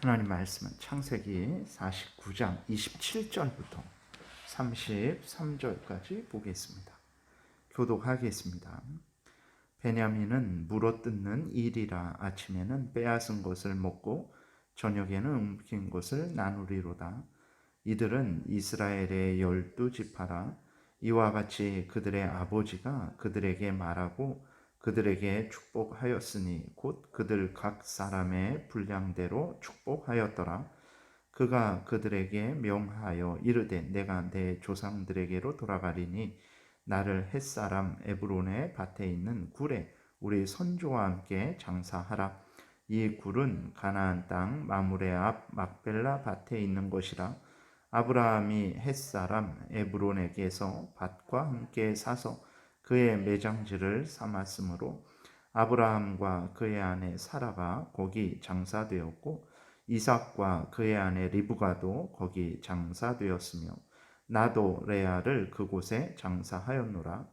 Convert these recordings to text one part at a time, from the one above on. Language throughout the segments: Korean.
하나님 말씀은 창세기 49장 27절부터 33절까지 보겠습니다. 교독하겠습니다. 베냐민은 물어뜯는 일이라 아침에는 빼앗은 것을 먹고 저녁에는 움킨 것을 나누리로다. 이들은 이스라엘의 12지파라. 이와 같이 그들의 아버지가 그들에게 말하고 그들에게 축복하였으니 곧 그들 각 사람의 분량대로 축복하였더라. 그가 그들에게 명하여 이르되 내가 내 조상들에게로 돌아가리니 나를 햇사람 에브론의 밭에 있는 굴에 우리 선조와 함께 장사하라. 이 굴은 가나안 땅 마므레 앞 막벨라 밭에 있는 것이라. 아브라함이 햇사람 에브론에게서 밭과 함께 사서 그의 매장지를 삼았으므로 아브라함과 그의 아내 사라가 거기 장사되었고 이삭과 그의 아내 리브가도 거기 장사되었으며 나도 레아를 그곳에 장사하였노라.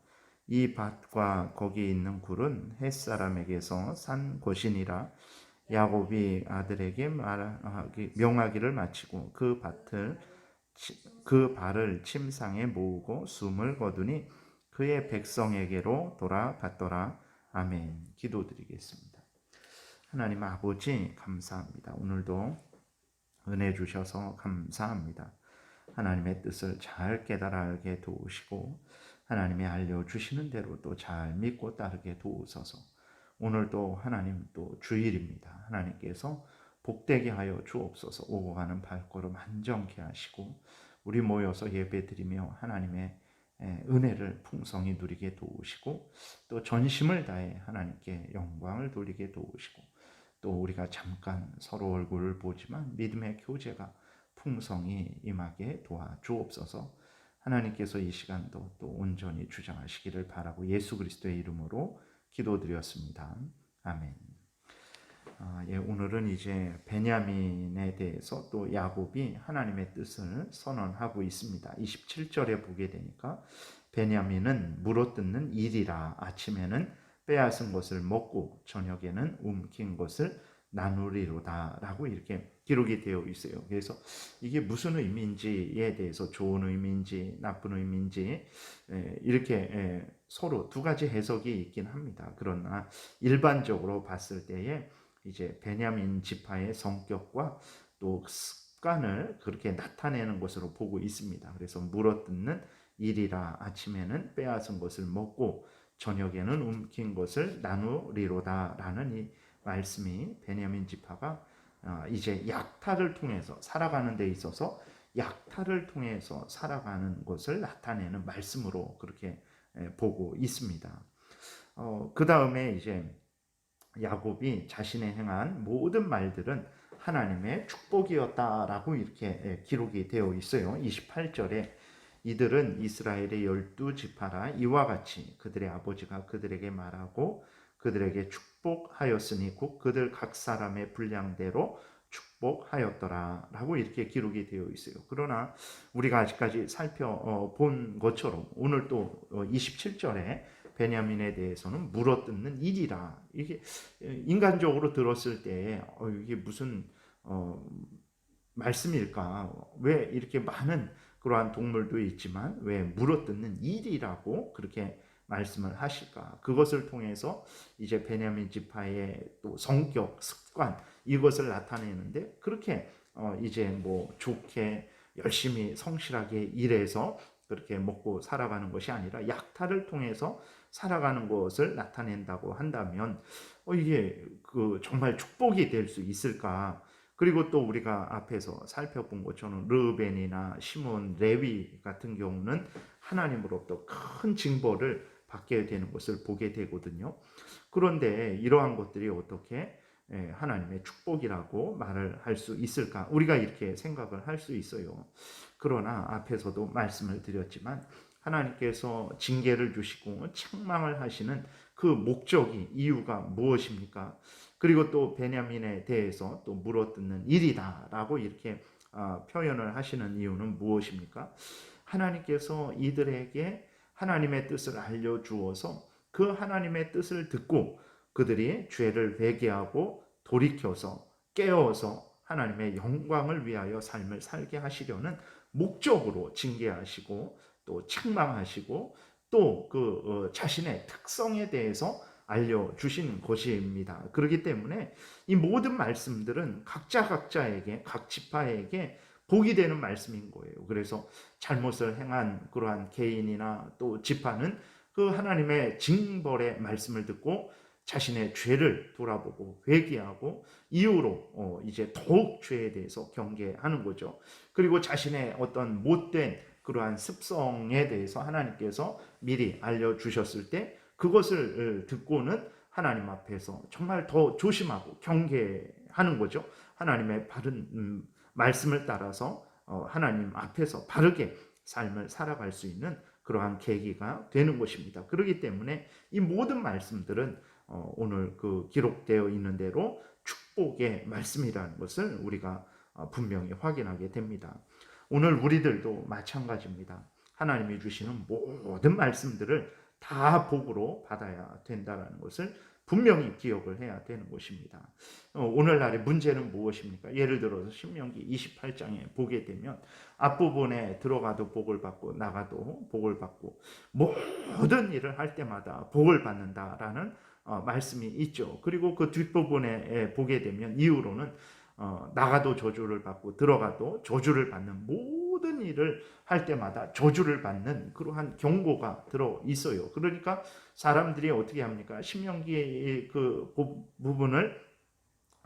이 밭과 거기 있는 굴은 햇사람에게서 산 것이니라. 야곱이 아들에게 명하기를 마치고 그 발을 침상에 모으고 숨을 거두니 그의 백성에게로 돌아갔더라. 아멘. 기도드리겠습니다. 하나님 아버지 감사합니다. 오늘도 은혜 주셔서 감사합니다. 하나님의 뜻을 잘 깨달아 알게 도우시고 하나님이 알려주시는 대로 또 잘 믿고 따르게 도우소서. 오늘도 하나님 또 주일입니다. 하나님께서 복되게 하여 주옵소서. 오고 가는 발걸음 안정케 하시고 우리 모여서 예배드리며 하나님의 은혜를 풍성히 누리게 도우시고 또 전심을 다해 하나님께 영광을 돌리게 도우시고 또 우리가 잠깐 서로 얼굴을 보지만 믿음의 교제가 풍성히 임하게 도와주옵소서. 하나님께서 이 시간도 또 온전히 주장하시기를 바라고 예수 그리스도의 이름으로 기도드렸습니다. 아멘. 오늘은 이제 베냐민에 대해서 또 야곱이 하나님의 뜻을 선언하고 있습니다. 27절에 보게 되니까 베냐민은 물어뜯는 일이라 아침에는 빼앗은 것을 먹고 저녁에는 움킨 것을 나누리로다 라고 이렇게 기록이 되어 있어요. 그래서 이게 무슨 의미인지에 대해서 좋은 의미인지 나쁜 의미인지 이렇게 서로 두 가지 해석이 있긴 합니다. 그러나 일반적으로 봤을 때에 이제 베냐민 지파의 성격과 또 습관을 그렇게 나타내는 것으로 보고 있습니다. 그래서 물어뜯는 일이라 아침에는 빼앗은 것을 먹고 저녁에는 움킨 것을 나누리로다 라는 이 말씀이 베냐민 지파가 이제 약탈을 통해서 살아가는 데 있어서 약탈을 통해서 살아가는 것을 나타내는 말씀으로 그렇게 보고 있습니다. 그 다음에 이제 야곱이 자신의 행한 모든 말들은 하나님의 축복이었다라고 이렇게 기록이 되어 있어요. 28절에 이들은 이스라엘의 12지파라. 이와 같이 그들의 아버지가 그들에게 말하고 그들에게 축복하였으니 곧 그들 각 사람의 분량대로 축복하였더라 라고 이렇게 기록이 되어 있어요. 그러나 우리가 아직까지 살펴본 것처럼 오늘 또 27절에 베냐민에 대해서는 물어뜯는 일이라. 이게 인간적으로 들었을 때 이게 무슨 말씀일까? 왜 이렇게 많은 그러한 동물도 있지만 왜 물어뜯는 일이라고 그렇게 말씀을 하실까? 그것을 통해서 이제 베냐민 지파의 또 성격, 습관 이것을 나타내는데 그렇게 이제 뭐 좋게 열심히 성실하게 일해서 그렇게 먹고 살아가는 것이 아니라 약탈을 통해서 살아가는 것을 나타낸다고 한다면 이게 그 정말 축복이 될 수 있을까? 그리고 또 우리가 앞에서 살펴본 것처럼 르벤이나 시몬, 레위 같은 경우는 하나님으로부터 큰 징벌을 받게 되는 것을 보게 되거든요. 그런데 이러한 것들이 어떻게 하나님의 축복이라고 말을 할 수 있을까? 우리가 이렇게 생각을 할 수 있어요. 그러나 앞에서도 말씀을 드렸지만 하나님께서 징계를 주시고 책망을 하시는 그 목적이 이유가 무엇입니까? 그리고 또 베냐민에 대해서 또 물어뜯는 일이다라고 이렇게 표현을 하시는 이유는 무엇입니까? 하나님께서 이들에게 하나님의 뜻을 알려주어서 그 하나님의 뜻을 듣고 그들이 죄를 회개하고 돌이켜서 깨어서 하나님의 영광을 위하여 삶을 살게 하시려는 목적으로 징계하시고 또 책망하시고 또 자신의 특성에 대해서 알려주시는 것입니다. 그렇기 때문에 이 모든 말씀들은 각자에게 각 지파에게 복이 되는 말씀인 거예요. 그래서 잘못을 행한 그러한 개인이나 또 지파는 그 하나님의 징벌의 말씀을 듣고 자신의 죄를 돌아보고 회개하고 이후로 이제 더욱 죄에 대해서 경계하는 거죠. 그리고 자신의 어떤 못된 그러한 습성에 대해서 하나님께서 미리 알려주셨을 때 그것을 듣고는 하나님 앞에서 정말 더 조심하고 경계하는 거죠. 하나님의 바른 말씀을 따라서 하나님 앞에서 바르게 삶을 살아갈 수 있는 그러한 계기가 되는 것입니다. 그렇기 때문에 이 모든 말씀들은 오늘 그 기록되어 있는 대로 축복의 말씀이라는 것을 우리가 분명히 확인하게 됩니다. 오늘 우리들도 마찬가지입니다. 하나님이 주시는 모든 말씀들을 다 복으로 받아야 된다는 것을 분명히 기억을 해야 되는 것입니다. 오늘날의 문제는 무엇입니까? 예를 들어서 신명기 28장에 보게 되면 앞부분에 들어가도 복을 받고 나가도 복을 받고 모든 일을 할 때마다 복을 받는다라는 말씀이 있죠. 그리고 그 뒷부분에 보게 되면 이후로는 나가도 저주를 받고 들어가도 저주를 받는 모든 일을 할 때마다 저주를 받는 그러한 경고가 들어 있어요. 그러니까 사람들이 어떻게 합니까? 신명기의 그 부분을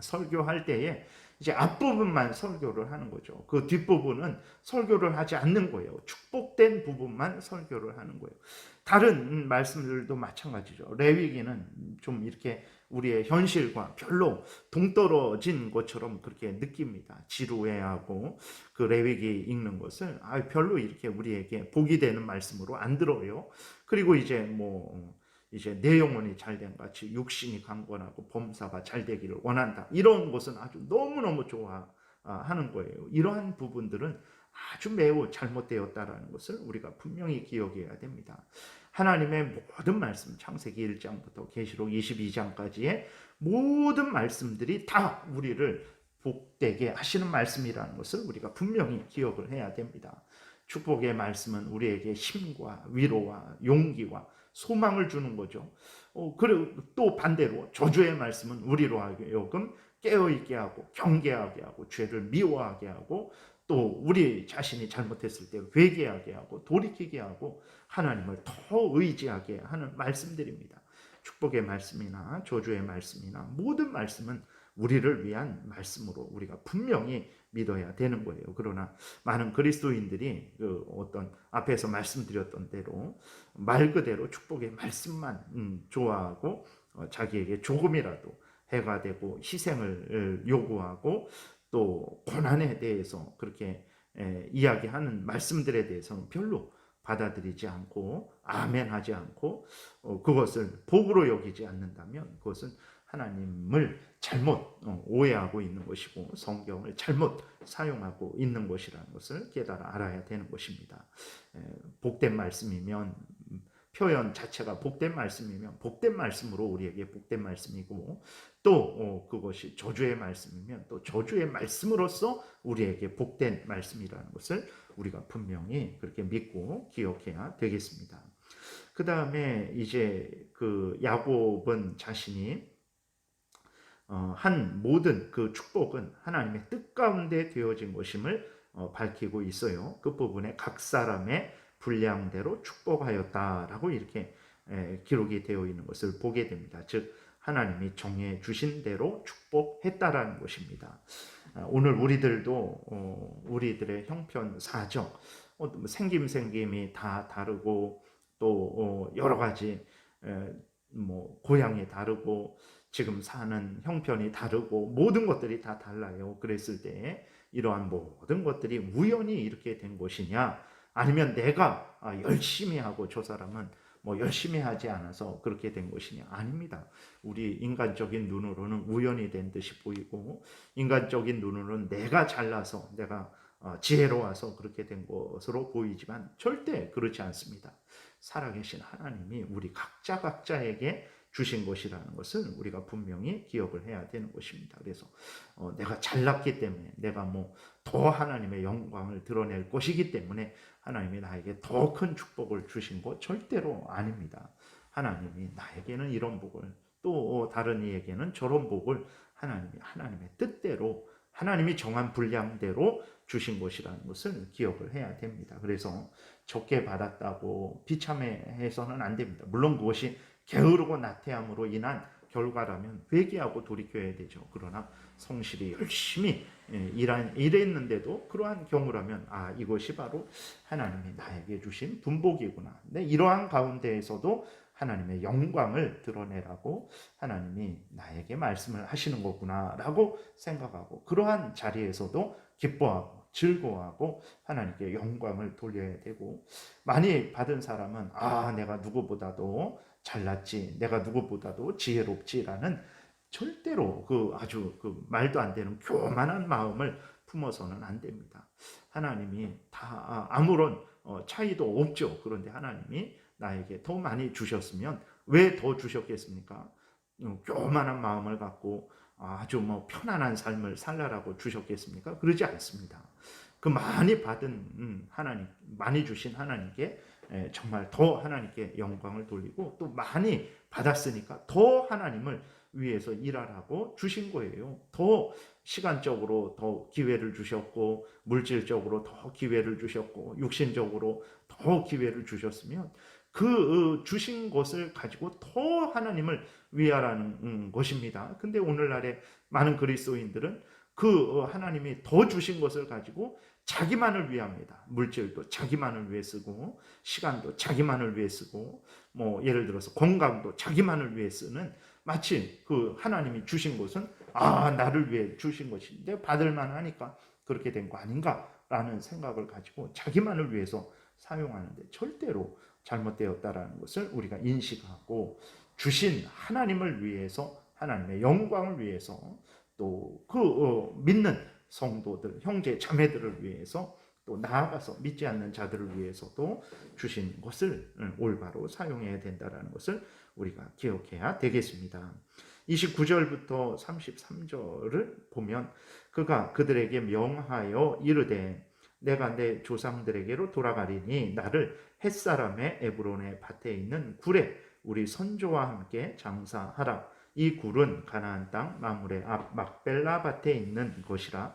설교할 때에 이제 앞부분만 설교를 하는 거죠. 그 뒷부분은 설교를 하지 않는 거예요. 축복된 부분만 설교를 하는 거예요. 다른 말씀들도 마찬가지죠. 레위기는 좀 이렇게 우리의 현실과 별로 동떨어진 것처럼 그렇게 느낍니다. 지루해하고 그 레위기 읽는 것을 별로 이렇게 우리에게 복이 되는 말씀으로 안 들어요. 그리고 이제 내 영혼이 잘된 같이 육신이 강건하고 범사가 잘 되기를 원한다. 이런 것은 아주 너무너무 좋아하는 거예요. 이러한 부분들은 아주 매우 잘못되었다라는 것을 우리가 분명히 기억해야 됩니다. 하나님의 모든 말씀, 창세기 1장부터 계시록 22장까지의 모든 말씀들이 다 우리를 복되게 하시는 말씀이라는 것을 우리가 분명히 기억을 해야 됩니다. 축복의 말씀은 우리에게 힘과 위로와 용기와 소망을 주는 거죠. 그리고 또 반대로 저주의 말씀은 우리로 하여금 깨어있게 하고 경계하게 하고 죄를 미워하게 하고 또 우리 자신이 잘못했을 때 회개하게 하고 돌이키게 하고 하나님을 더 의지하게 하는 말씀들입니다. 축복의 말씀이나 저주의 말씀이나 모든 말씀은 우리를 위한 말씀으로 우리가 분명히 믿어야 되는 거예요. 그러나 많은 그리스도인들이 그 어떤 앞에서 말씀드렸던 대로 말 그대로 축복의 말씀만 좋아하고 자기에게 조금이라도 해가 되고 희생을 요구하고 또 고난에 대해서 그렇게 이야기하는 말씀들에 대해서는 별로 받아들이지 않고 아멘하지 않고 그것을 복으로 여기지 않는다면 그것은 하나님을 잘못 오해하고 있는 것이고 성경을 잘못 사용하고 있는 것이라는 것을 깨달아 알아야 되는 것입니다. 복된 말씀이면 표현 자체가 복된 말씀이면 복된 말씀으로 우리에게 복된 말씀이고 또 그것이 저주의 말씀이면 또 저주의 말씀으로서 우리에게 복된 말씀이라는 것을 우리가 분명히 그렇게 믿고 기억해야 되겠습니다. 그 다음에 이제 그 야곱은 자신이 한 모든 그 축복은 하나님의 뜻 가운데 되어진 것임을 밝히고 있어요. 그 부분에 각 사람의 분량대로 축복하였다라고 이렇게 기록이 되어 있는 것을 보게 됩니다. 즉 하나님이 정해 주신 대로 축복했다라는 것입니다. 오늘 우리들도 우리들의 형편 사정 생김이 다 다르고 또 여러 가지 고향이 다르고 지금 사는 형편이 다르고 모든 것들이 다 달라요. 그랬을 때 이러한 모든 것들이 우연히 이렇게 된 것이냐 아니면 내가 열심히 하고 저 사람은 열심히 하지 않아서 그렇게 된 것이냐 아닙니다. 우리 인간적인 눈으로는 우연히 된 듯이 보이고 인간적인 눈으로는 내가 잘나서 내가 지혜로워서 그렇게 된 것으로 보이지만 절대 그렇지 않습니다. 살아계신 하나님이 우리 각자에게 주신 것이라는 것을 우리가 분명히 기억을 해야 되는 것입니다. 그래서 내가 잘났기 때문에, 내가 뭐 더 하나님의 영광을 드러낼 것이기 때문에 하나님이 나에게 더 큰 축복을 주신 것 절대로 아닙니다. 하나님이 나에게는 이런 복을, 또 다른 이에게는 저런 복을 하나님의 뜻대로, 하나님이 정한 분량대로 주신 것이라는 것을 기억을 해야 됩니다. 그래서 적게 받았다고 비참해해서는 안 됩니다. 물론 그것이 게으르고 나태함으로 인한 결과라면 회개하고 돌이켜야 되죠. 그러나 성실히 열심히 일했는데도 그러한 경우라면 이것이 바로 하나님이 나에게 주신 분복이구나. 근데 이러한 가운데에서도 하나님의 영광을 드러내라고 하나님이 나에게 말씀을 하시는 거구나 라고 생각하고, 그러한 자리에서도 기뻐하고 즐거워하고 하나님께 영광을 돌려야 되고, 많이 받은 사람은 내가 누구보다도 잘났지, 내가 누구보다도 지혜롭지라는 절대로 아주 말도 안 되는 교만한 마음을 품어서는 안 됩니다. 하나님이 다 아무런 차이도 없죠. 그런데 하나님이 나에게 더 많이 주셨으면 왜 더 주셨겠습니까? 교만한 마음을 갖고 아주 편안한 삶을 살라라고 주셨겠습니까? 그러지 않습니다. 그 많이 받은 하나님, 많이 주신 하나님께 정말 더 하나님께 영광을 돌리고, 또 많이 받았으니까 더 하나님을 위해서 일하라고 주신 거예요. 더 시간적으로 더 기회를 주셨고, 물질적으로 더 기회를 주셨고, 육신적으로 더 기회를 주셨으면 그 주신 것을 가지고 더 하나님을 위하라는 것입니다. 근데 오늘날의 많은 그리스도인들은 그 하나님이 더 주신 것을 가지고 자기만을 위합니다. 물질도 자기만을 위해 쓰고, 시간도 자기만을 위해 쓰고, 예를 들어서 건강도 자기만을 위해 쓰는, 마치 그 하나님이 주신 것은 나를 위해 주신 것인데 받을 만하니까 그렇게 된 거 아닌가라는 생각을 가지고 자기만을 위해서 사용하는데 절대로 잘못되었다라는 것을 우리가 인식하고, 주신 하나님을 위해서, 하나님의 영광을 위해서, 또 믿는 성도들, 형제 자매들을 위해서, 또 나아가서 믿지 않는 자들을 위해서도 주신 것을 올바로 사용해야 된다는 것을 우리가 기억해야 되겠습니다. 29절부터 33절을 보면, 그가 그들에게 명하여 이르되 내가 내 조상들에게로 돌아가리니 나를 햇사람의 에브론의 밭에 있는 굴에 우리 선조와 함께 장사하라. 이 굴은 가나안 땅 마므레 앞 막벨라 밭에 있는 것이라.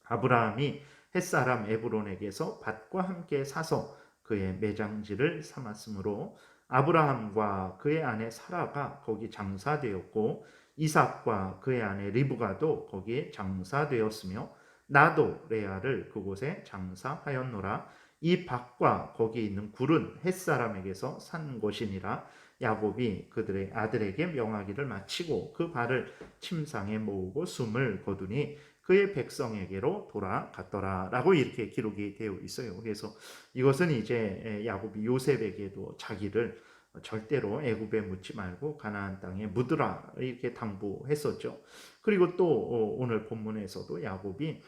아브라함이 햇사람 에브론에게서 밭과 함께 사서 그의 매장지를 삼았으므로 아브라함과 그의 아내 사라가 거기 장사되었고, 이삭과 그의 아내 리브가도 거기에 장사되었으며, 나도 레아를 그곳에 장사하였노라. 이 밭과 거기 있는 굴은 햇사람에게서 산 것이니라. 야곱이 그들의 아들에게 명하기를 마치고 그 발을 침상에 모으고 숨을 거두니 그의 백성에게로 돌아갔더라 라고 이렇게 기록이 되어 있어요. 그래서 이것은 이제 야곱이 요셉에게도 자기를 절대로 애굽에 묻지 말고 가나안 땅에 묻으라 이렇게 당부했었죠. 그리고 또 오늘 본문에서도 야곱이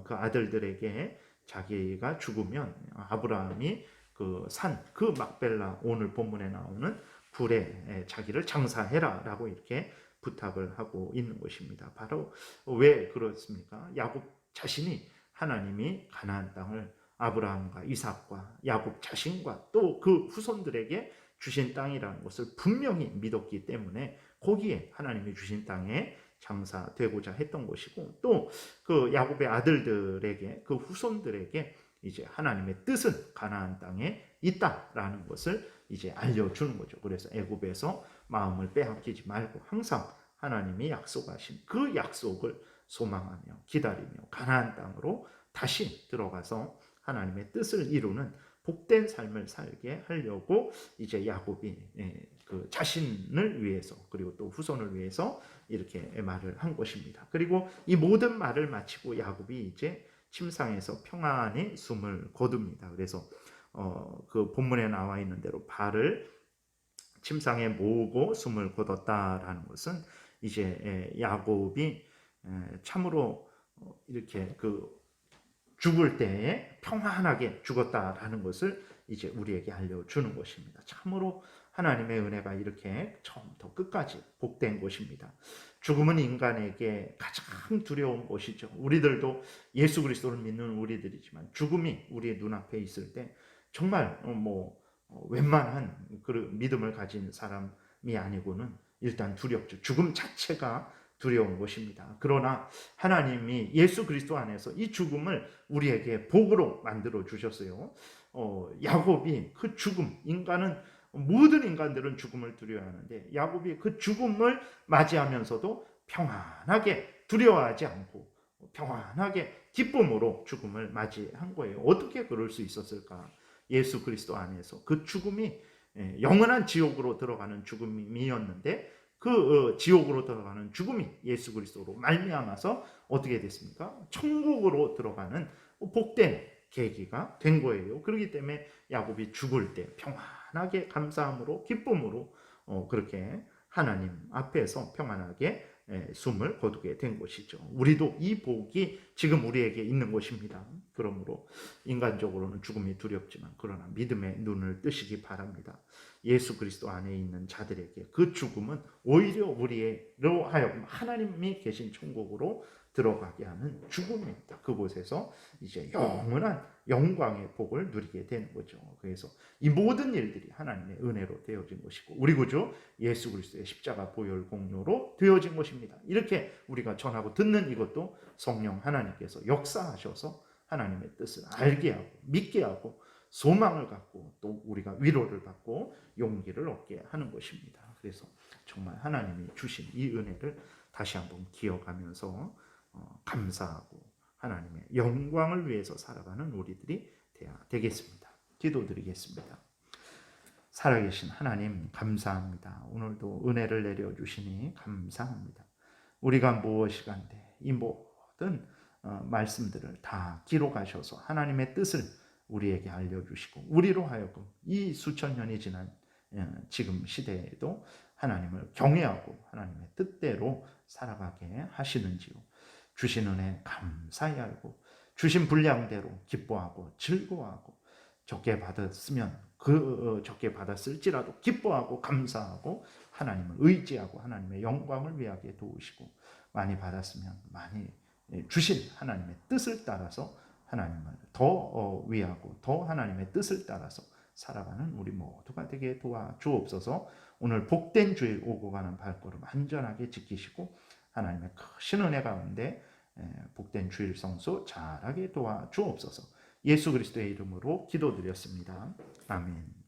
그 아들들에게 자기가 죽으면 아브라함이 그 막벨라, 오늘 본문에 나오는 굴에 자기를 장사해라 라고 이렇게 부탁을 하고 있는 것입니다. 바로 왜 그렇습니까? 야곱 자신이 하나님이 가나안 땅을 아브라함과 이삭과 야곱 자신과 또 그 후손들에게 주신 땅이라는 것을 분명히 믿었기 때문에 거기에 하나님이 주신 땅에 장사되고자 했던 것이고, 또 그 야곱의 아들들에게, 그 후손들에게 이제 하나님의 뜻은 가나안 땅에 있다라는 것을 이제 알려주는 거죠. 그래서 애굽에서 마음을 빼앗기지 말고 항상 하나님이 약속하신 그 약속을 소망하며 기다리며 가나안 땅으로 다시 들어가서 하나님의 뜻을 이루는 복된 삶을 살게 하려고 이제 야곱이 그 자신을 위해서, 그리고 또 후손을 위해서 이렇게 말을 한 것입니다. 그리고 이 모든 말을 마치고 야곱이 이제 침상에서 평안히 숨을 거둡니다. 그래서 그 본문에 나와 있는 대로 발을 침상에 모으고 숨을 거뒀다라는 것은 이제 야곱이 참으로 이렇게 죽을 때에 평안하게 죽었다라는 것을 이제 우리에게 알려주는 것입니다. 참으로 하나님의 은혜가 이렇게 처음부터 끝까지 복된 것입니다. 죽음은 인간에게 가장 두려운 것이죠. 우리들도 예수 그리스도를 믿는 우리들이지만 죽음이 우리의 눈앞에 있을 때 정말 웬만한 그 믿음을 가진 사람이 아니고는 일단 두렵죠. 죽음 자체가 두려운 것입니다. 그러나 하나님이 예수 그리스도 안에서 이 죽음을 우리에게 복으로 만들어 주셨어요. 야곱이 그 죽음, 모든 인간들은 죽음을 두려워하는데 야곱이 그 죽음을 맞이하면서도 평안하게 두려워하지 않고 평안하게 기쁨으로 죽음을 맞이한 거예요. 어떻게 그럴 수 있었을까? 예수 그리스도 안에서 그 죽음이 영원한 지옥으로 들어가는 죽음이었는데 그 지옥으로 들어가는 죽음이 예수 그리스도로 말미암아서 어떻게 됐습니까? 천국으로 들어가는 복된 계기가 된 거예요. 그렇기 때문에 야곱이 죽을 때 평안하게 감사함으로 기쁨으로 그렇게 하나님 앞에서 평안하게 숨을 거두게 된 것이죠. 우리도 이 복이 지금 우리에게 있는 것입니다. 그러므로 인간적으로는 죽음이 두렵지만 그러나 믿음의 눈을 뜨시기 바랍니다. 예수 그리스도 안에 있는 자들에게 그 죽음은 오히려 우리로 하여금 하나님이 계신 천국으로 들어가게 하는 죽음입니다. 그곳에서 이제 영원한 영광의 복을 누리게 되는 거죠. 그래서 이 모든 일들이 하나님의 은혜로 되어진 것이고 우리 구주 예수 그리스도의 십자가 보혈 공로로 되어진 것입니다. 이렇게 우리가 전하고 듣는 이것도 성령 하나님께서 역사하셔서 하나님의 뜻을 알게 하고 믿게 하고 소망을 갖고 또 우리가 위로를 받고 용기를 얻게 하는 것입니다. 그래서 정말 하나님이 주신 이 은혜를 다시 한번 기억하면서 감사하고 하나님의 영광을 위해서 살아가는 우리들이 되겠습니다. 기도드리겠습니다. 살아계신 하나님 감사합니다. 오늘도 은혜를 내려주시니 감사합니다. 우리가 무엇이간데 이 모든 말씀들을 다 기록하셔서 하나님의 뜻을 우리에게 알려주시고 우리로 하여금 이 수천 년이 지난 지금 시대에도 하나님을 경외하고 하나님의 뜻대로 살아가게 하시는지요. 주신 은혜 감사히 알고 주신 분량대로 기뻐하고 즐거워하고 적게 받았으면 적게 받았을지라도 기뻐하고 감사하고 하나님을 의지하고 하나님의 영광을 위하게 도우시고 많이 받았으면 많이 주신 하나님의 뜻을 따라서 하나님을 더 위하고 더 하나님의 뜻을 따라서 살아가는 우리 모두가 되게 도와주옵소서. 오늘 복된 주일 오고 가는 발걸음 안전하게 지키시고 하나님의 크신 은혜 가운데 복된 주일 성수 잘하게 도와주옵소서. 예수 그리스도의 이름으로 기도드렸습니다. 아멘.